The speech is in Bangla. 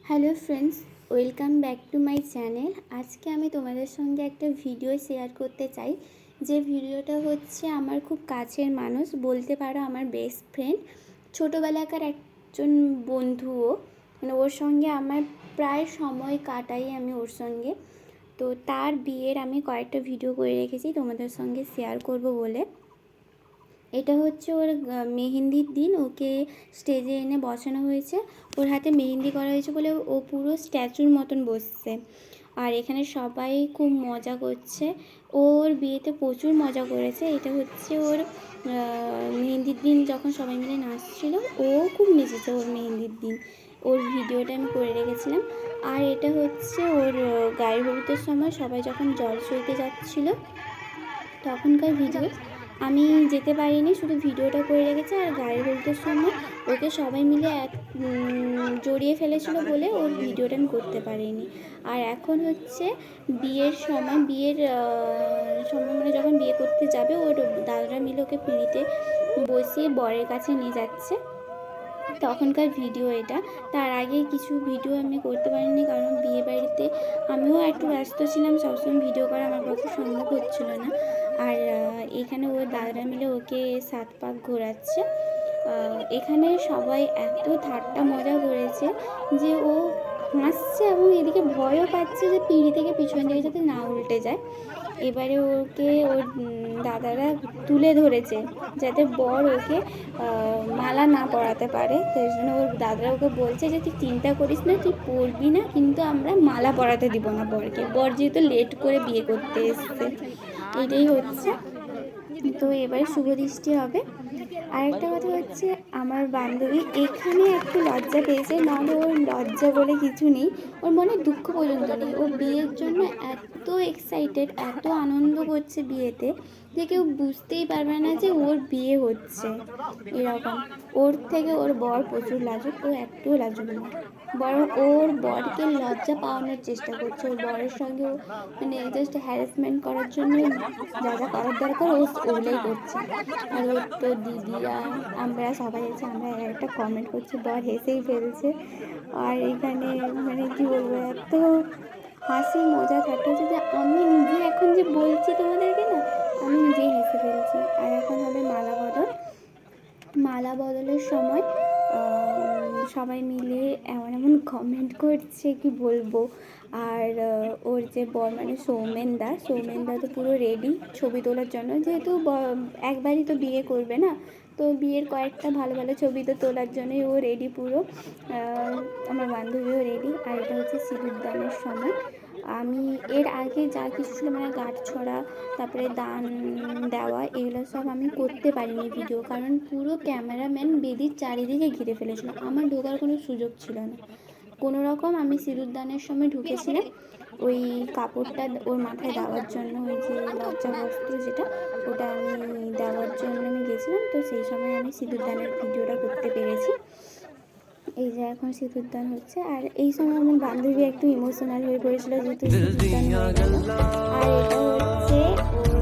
Hello friends, welcome back to my channel. আজকে আমি তোমাদের সঙ্গে একটা ভিডিও শেয়ার করতে চাই। যে ভিডিওটা হচ্ছে আমার খুব কাছের মানুষ, বলতে পারো আমার বেস্ট ফ্রেন্ড, ছোটোবেলাকার একজন বন্ধুও। মানে ওর সঙ্গে আমার প্রায় সময় কাটাই আমি ওর সঙ্গে। তো তার বিয়ের আমি কয়েকটা ভিডিও করে রেখেছি তোমাদের সঙ্গে শেয়ার করব বলে। এটা হচ্ছে ওর মেহেন্দির দিন, ওকে স্টেজে এনে বসানো হয়েছে, ওর হাতে মেহেন্দি করা হয়েছে বলে ও পুরো স্ট্যাচুর মতন বসছে। আর এখানে সবাই খুব মজা করছে, ওর বিয়েতে প্রচুর মজা করেছে। এটা হচ্ছে ওর মেহেন্দির দিন যখন সবাই মিলে নাচছিল, ও খুব নেচেছে ওর মেহেন্দির দিন। ওর ভিডিওটা আমি করে রেখেছিলাম। আর এটা হচ্ছে ওর গায়ে হলুদের সময় সবাই যখন জল সইতে যাচ্ছিলো তখনকার ভিডিও। আমি যেতে পারিনি, শুধু ভিডিওটা করে রেখেছি। আর গায়ে হলুদের সময় ওকে সবাই মিলে জড়িয়ে ফেলেছিল বলে ওর ভিডিওটা আমি করতে পারিনি। আর এখন হচ্ছে বিয়ের সময়, মানে যখন বিয়ে করতে যাবে, ওর দাদারা মিলে ওকে পিঁড়িতে বসিয়ে বরের কাছে নিয়ে যাচ্ছে, তখনকার ভিডিও এটা। তার আগে কিছু ভিডিও আমি করতে পারিনি, কারণ বিয়ে বাড়িতে আমিও একটু ব্যস্ত ছিলাম, সবসময় ভিডিও করা আমার পক্ষে সম্ভব হচ্ছিল না। আর এখানে ওর দাদারা মিলে ওকে 7 পাক ঘোরাচ্ছে। এখানে সবাই এত ঠাট্টা মজা করেছে যে ও হাসছে এবং এদিকে ভয়ও পাচ্ছে যে পিঁড়ি থেকে পিছন দিকে যাতে না উল্টে যায়। এবারে ওকে ওর দাদারা তুলে ধরেছে যাতে বর ওকে মালা না পরাতে পারে। তো এই জন্য ওর দাদারা ওকে বলছে যে তুই চিন্তা করিস না, তুই পরবি না, কিন্তু আমরা মালা পরাতে দিব না বরকে। বর যেহেতু লেট করে বিয়ে করতে এসছে, এটাই হচ্ছে। তো এবারে শুভদৃষ্টি হবে। আরেকটা কথা হচ্ছে, আমার বান্ধবী এখানে একটু লজ্জা পেয়েছে, নাহলে ওর লজ্জা বলে কিছু নেই, ওর মনে দুঃখ পর্যন্ত নেই। ও বিয়ের জন্য এত এক্সাইটেড, এত আনন্দ করছে বিয়েতে, যে কেউ বুঝতেই পারবে না যে ওর বিয়ে হচ্ছে এরকম। ওর থেকে ওর বর প্রচুর লাজুক, ও একটু লাজুক না, বরং ওর বরকে লজ্জা পাওয়ানোর চেষ্টা করছে। ওর বরের সঙ্গে ও মানে জাস্ট হ্যারাসমেন্ট করার জন্য যা যা করার দরকার ও ওগুলোই করছে। আর ওর তো দিদিরা, আমরা সবাই আছে, আমরা একটা কমেন্ট করছি, বর হেসেই ফেলছে। আর এখানে মানে কি বলবো, এত হাসি মজা ঠাট্টা হচ্ছে যে আমি নিজে এখন যে বলছি তোমাদেরকে না, আমি নিজেই হেসে ফেলছি। আর এখন হবে মালা বদল। মালা বদলের সময় সবাই মিলে এমন এমন কমেন্ট করছে কি বলবো। আর ওর যে বর মানে সৌমেনদা তো পুরো রেডি ছবি তোলার জন্য, যেহেতু একবারই তো বিয়ে করবে না, তো বিয়ের কয়েকটা ভালো ভালো ছবি তো তোলার জন্যই ও রেডি পুরো। আমার বান্ধবীও রেডি। আর এটা হচ্ছে সিঁদুরদানের সময়। আমি এর আগে যা কিছু ছিল মানে গাঁট ছড়া, তারপরে দান দেওয়া, এগুলো সব আমি করতে পারিনি ভিডিও, কারণ পুরো ক্যামেরাম্যান বেদির চারিদিকে ঘিরে ফেলেছিল, আমার ঢোকার কোনো সুযোগ ছিল না। কোনো রকম আমি সিঁদুরদানের সময় ঢুকেছিলাম ওই কাপড়টা ওর মাথায় দেওয়ার জন্য, ওই যে লজ্জা বস্ত্র যেটা, ওটা আমি দেওয়ার জন্য আমি গেছিলাম। তো সেই সময় আমি সিঁদুরদানের ভিডিওটা করতে পেরেছি। এই যে এখন সিঁদুরদান হচ্ছে, আর এই সময় আমার বান্ধবী একটু ইমোশনাল হয়ে পড়েছিল যেহেতু সিঁদুরদান হয়ে গেল। আর এটা হচ্ছে ওর